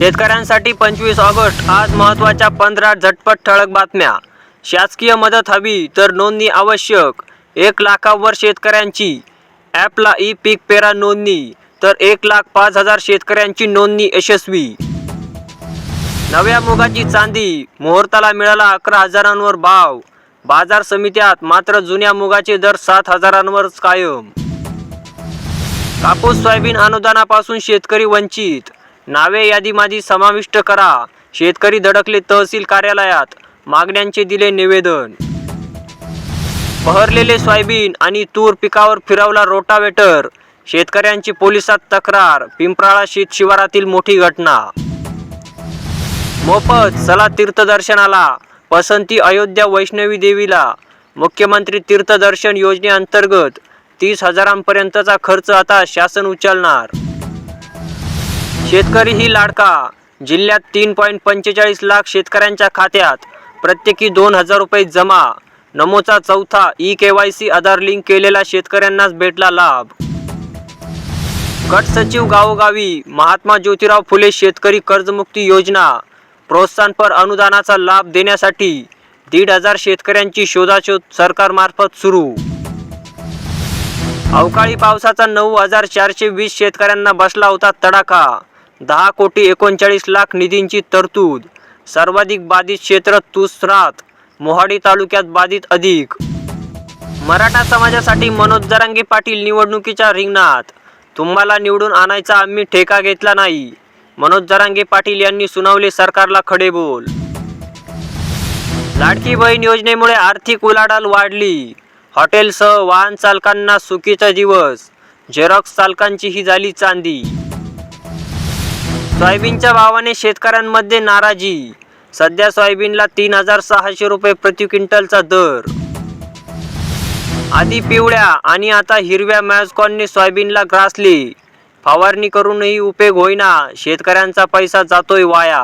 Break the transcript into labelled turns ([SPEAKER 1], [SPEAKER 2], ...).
[SPEAKER 1] शेतकऱ्यांसाठी 25 ऑगस्ट आज महत्त्वाच्या 15 झटपट ठळक बातम्या। शासकीय मदत हवी तर नोंदणी आवश्यक। 1 लाखावर शेतकऱ्यांची ॲपला ई पीक पेरा नोंदणी, तर 1,05,000 शेतकऱ्यांची नोंदणी यशस्वी। नव्या मुगाची चांदी, मुहूर्ताला मिळाला 11,000वर भाव। बाजार समित्यात मात्र जुन्या मुगाचे दर 7,000वरच कायम। कापूस सोयाबीन अनुदानापासून शेतकरी वंचित, नावे यादीमध्ये समाविष्ट करा। शेतकरी धडकले तहसील कार्यालयात, मागण्यांचे दिले निवेदन। बहरलेले सोयाबीन आणि तूर पिकावर फिरवला रोटावेटर, शेतकऱ्यांची पोलिसात तक्रार। पिंपराळा शेत शिवारातील मोठी घटना। मोफत चला तीर्थदर्शनाला, पसंती अयोध्या वैष्णवी देवीला। मुख्यमंत्री तीर्थदर्शन योजनेअंतर्गत 30,000पर्यंतचा खर्च आता शासन उचलणार। शेतकरी ही लाडका, जिल्ह्यात 3.45 लाख शेतकऱ्यांच्या खात्यात प्रत्येकी 2,000 रुपये जमा। नमोचा चौथा ई-KYC आधार लिंक केलेल्या शेतकऱ्यांनाच भेटला लाभ। गट सचिव गावोगावी, महात्मा ज्योतिराव फुले शेतकरी कर्जमुक्ती योजना, प्रोत्साहनपर अनुदानाचा लाभ देण्यासाठी 1,500 शेतकऱ्यांची शोधाशोध सरकारमार्फत सुरू। अवकाळी पावसाचा 9,420 शेतकऱ्यांना बसला होता तडाखा। 10,39,00,000 निधींची तरतूद। सर्वाधिक बाधित क्षेत्र तुसरात, मोहाडी तालुक्यात बाधित अधिक। मराठा समाजासाठी मनोज जरांगे पाटील निवडणुकीच्या रिंगणात, तुम्हाला निवडून आणायचा आम्ही ठेका घेतला नाही। मनोज जरांगे पाटील यांनी सुनावले सरकारला खडे बोल। लाडकी बहीण योजनेमुळे आर्थिक उलाढाल वाढली, हॉटेलसह वाहन चालकांना सुखीचा दिवस, झेरॉक्स चालकांची ही झाली चांदी। सोयाबीनच्या भावाने शेतकऱ्यांमध्ये नाराजी, सध्या सोयाबीनला 3,600 रुपये प्रति क्विंटलचा दर। आधी पिवळ्या आणि आता हिरव्या मॅझकॉनने सोयाबीनला ग्रासले, फवारणी करूनही उपयोग होईना, शेतकऱ्यांचा पैसा जातोय वाया।